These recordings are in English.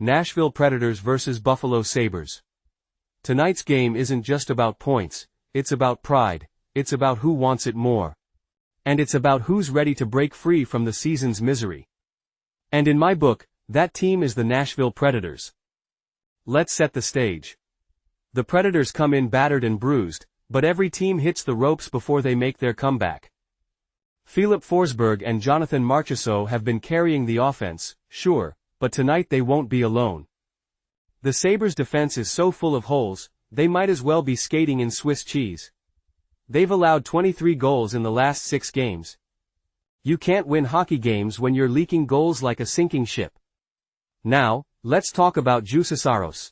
Nashville Predators vs. Buffalo Sabres. Tonight's game isn't just about points, it's about pride, it's about who wants it more. And it's about who's ready to break free from the season's misery. And in my book, that team is the Nashville Predators. Let's set the stage. The Predators come in battered and bruised, but every team hits the ropes before they make their comeback. Filip Forsberg and Jonathan Marchessault have been carrying the offense, sure, but tonight they won't be alone. The Sabres' defense is so full of holes, they might as well be skating in Swiss cheese. They've allowed 23 goals in the last 6 games. You can't win hockey games when you're leaking goals like a sinking ship. Now, let's talk about Juuse Saros.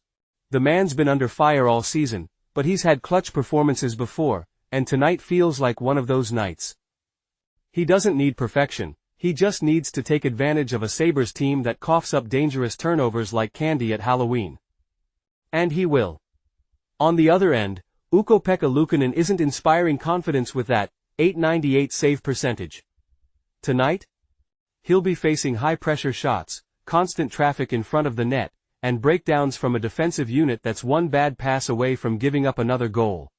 The man's been under fire all season, but he's had clutch performances before, and tonight feels like one of those nights. He doesn't need perfection, he just needs to take advantage of a Sabres team that coughs up dangerous turnovers like candy at Halloween. And he will. On the other end, Ukko-Pekka Luukkonen isn't inspiring confidence with that .898 save percentage. Tonight? He'll be facing high-pressure shots, constant traffic in front of the net, and breakdowns from a defensive unit that's one bad pass away from giving up another goal.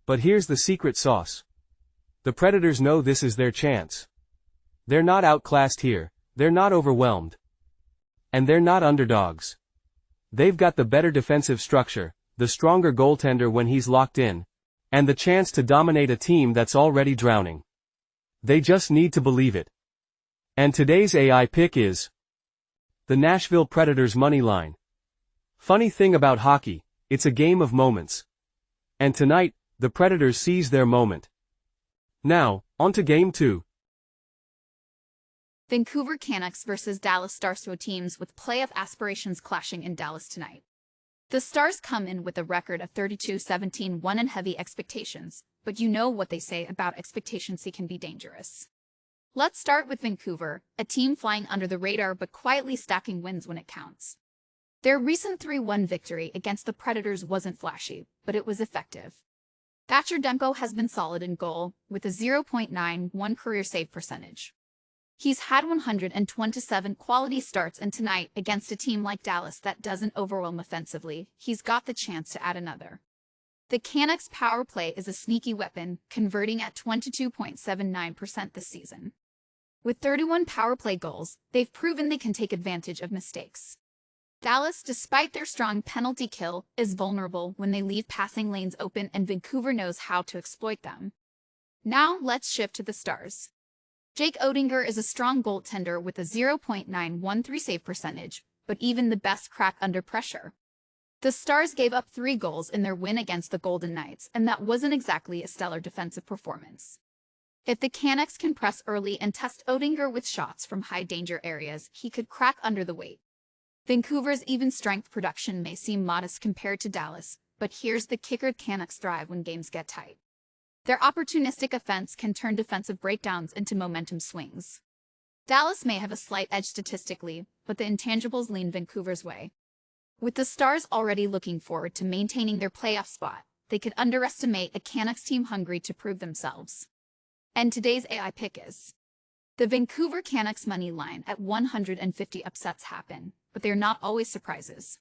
But here's the secret sauce. The Predators know this is their chance. They're not outclassed here, they're not overwhelmed. And they're not underdogs. They've got the better defensive structure, the stronger goaltender when he's locked in, and the chance to dominate a team that's already drowning. They just need to believe it. And today's AI pick is the Nashville Predators money line. Funny thing about hockey, it's a game of moments. And tonight, the Predators seize their moment. Now, on to Game 2. Vancouver Canucks vs. Dallas Stars, teams with playoff aspirations clashing in Dallas tonight. The Stars come in with a record of 32-17-1 and heavy expectations, but you know what they say about expectations, they can be dangerous. Let's start with Vancouver, a team flying under the radar but quietly stacking wins when it counts. Their recent 3-1 victory against the Predators wasn't flashy, but it was effective. Thatcher Demko has been solid in goal, with a .091 career save percentage. He's had 127 quality starts, and tonight, against a team like Dallas that doesn't overwhelm offensively, he's got the chance to add another. The Canucks' power play is a sneaky weapon, converting at 22.79% this season. With 31 power play goals, they've proven they can take advantage of mistakes. Dallas, despite their strong penalty kill, is vulnerable when they leave passing lanes open, and Vancouver knows how to exploit them. Now let's shift to the Stars. Jake Oettinger is a strong goaltender with a .913 save percentage, but even the best crack under pressure. The Stars gave up 3 goals in their win against the Golden Knights, and that wasn't exactly a stellar defensive performance. If the Canucks can press early and test Oettinger with shots from high-danger areas, he could crack under the weight. Vancouver's even-strength production may seem modest compared to Dallas, but here's the kicker: Canucks thrive when games get tight. Their opportunistic offense can turn defensive breakdowns into momentum swings. Dallas may have a slight edge statistically, but the intangibles lean Vancouver's way. With the Stars already looking forward to maintaining their playoff spot, they could underestimate a Canucks team hungry to prove themselves. And today's AI pick is the Vancouver Canucks money line at 150. Upsets happen, but they're not always surprises.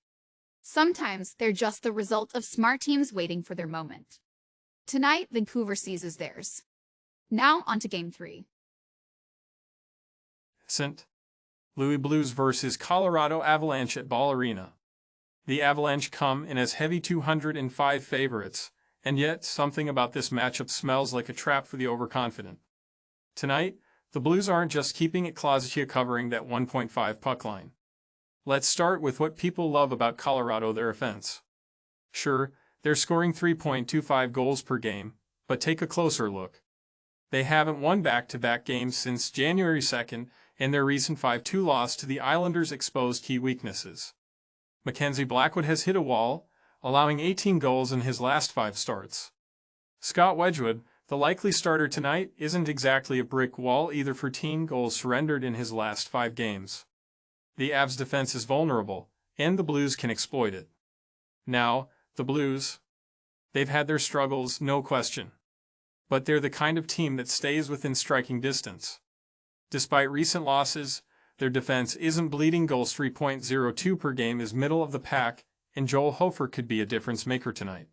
Sometimes they're just the result of smart teams waiting for their moment. Tonight, Vancouver seizes theirs. Now on to Game 3. St. Louis Blues vs. Colorado Avalanche at Ball Arena. The Avalanche come in as heavy 205 favorites, and yet something about this matchup smells like a trap for the overconfident. Tonight, the Blues aren't just keeping it closet, covering that 1.5 puck line. Let's start with what people love about Colorado: their offense. Sure, they're scoring 3.25 goals per game, but take a closer look. They haven't won back-to-back games since January 2nd, and their recent 5-2 loss to the Islanders exposed key weaknesses. Mackenzie Blackwood has hit a wall, allowing 18 goals in his last 5 starts. Scott Wedgwood, the likely starter tonight, isn't exactly a brick wall either, for 14 goals surrendered in his last 5 games. The Avs' defense is vulnerable, and the Blues can exploit it. Now, the Blues, they've had their struggles, no question. But they're the kind of team that stays within striking distance. Despite recent losses, their defense isn't bleeding goals. 3.02 per game is middle of the pack, and Joel Hofer could be a difference maker tonight.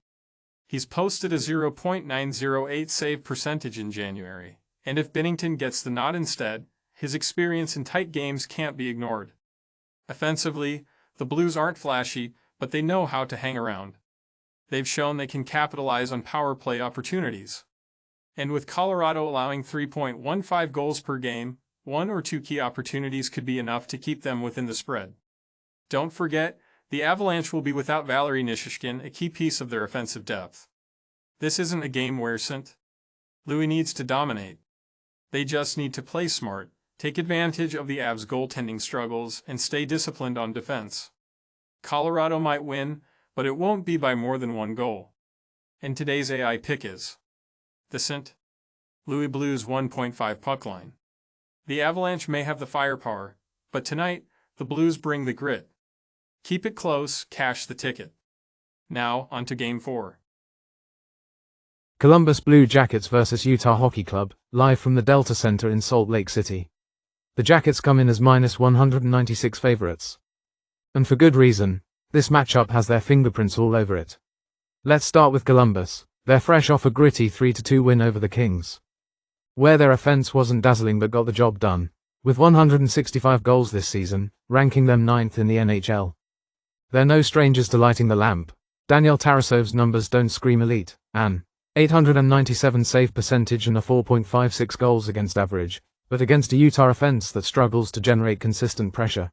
He's posted a 0.908 save percentage in January, and if Binnington gets the nod instead, his experience in tight games can't be ignored. Offensively, the Blues aren't flashy, but they know how to hang around. They've shown they can capitalize on power play opportunities. And with Colorado allowing 3.15 goals per game, one or two key opportunities could be enough to keep them within the spread. Don't forget, the Avalanche will be without Valeri Nichushkin, a key piece of their offensive depth. This isn't a game where St. Louis needs to dominate. They just need to play smart, take advantage of the Avs' goaltending struggles, and stay disciplined on defense. Colorado might win, but it won't be by more than one goal. And today's AI pick is the St. Louis Blues 1.5 puck line. The Avalanche may have the firepower, but tonight, the Blues bring the grit. Keep it close, cash the ticket. Now, on to Game 4. Columbus Blue Jackets vs Utah Hockey Club, live from the Delta Center in Salt Lake City. The Jackets come in as -196 favorites. And for good reason, this matchup has their fingerprints all over it. Let's start with Columbus. They're fresh off a gritty 3-2 win over the Kings, where their offense wasn't dazzling but got the job done, with 165 goals this season, ranking them 9th in the NHL. They're no strangers to lighting the lamp. Daniel Tarasov's numbers don't scream elite, an 897 save percentage and a 4.56 goals against average, but against a Utah offense that struggles to generate consistent pressure.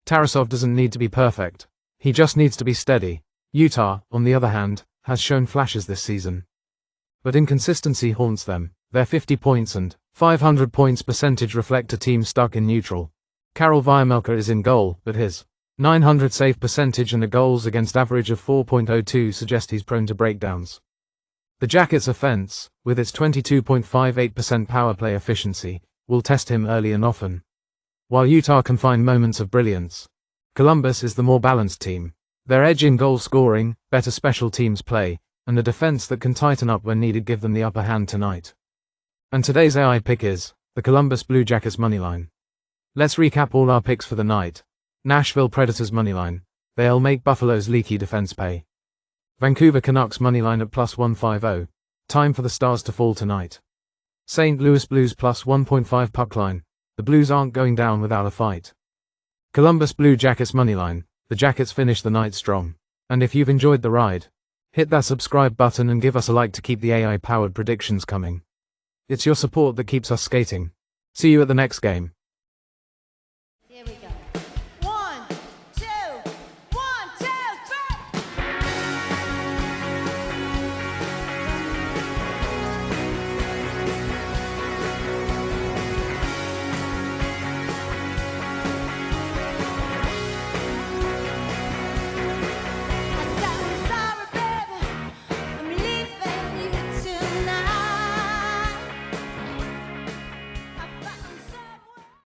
Tarasov doesn't need to be perfect, he just needs to be steady. Utah, on the other hand, has shown flashes this season, but inconsistency haunts them. Their 50 points and 500 points percentage reflect a team stuck in neutral. Karel Vejmelka is in goal, but his 900 save percentage and a goals against average of 4.02 suggest he's prone to breakdowns. The Jackets' offense, with its 22.58% power play efficiency, will test him early and often. While Utah can find moments of brilliance, Columbus is the more balanced team. Their edge in goal scoring, better special teams play, and a defense that can tighten up when needed give them the upper hand tonight. And today's AI pick is the Columbus Blue Jackets moneyline. Let's recap all our picks for the night. Nashville Predators moneyline. They'll make Buffalo's leaky defense pay. Vancouver Canucks moneyline at +150. Time for the stars to fall tonight. St. Louis Blues +1.5 puck line. The Blues aren't going down without a fight. Columbus Blue Jackets moneyline. The Jackets finish the night strong. And if you've enjoyed the ride, hit that subscribe button and give us a like to keep the AI-powered predictions coming. It's your support that keeps us skating. See you at the next game.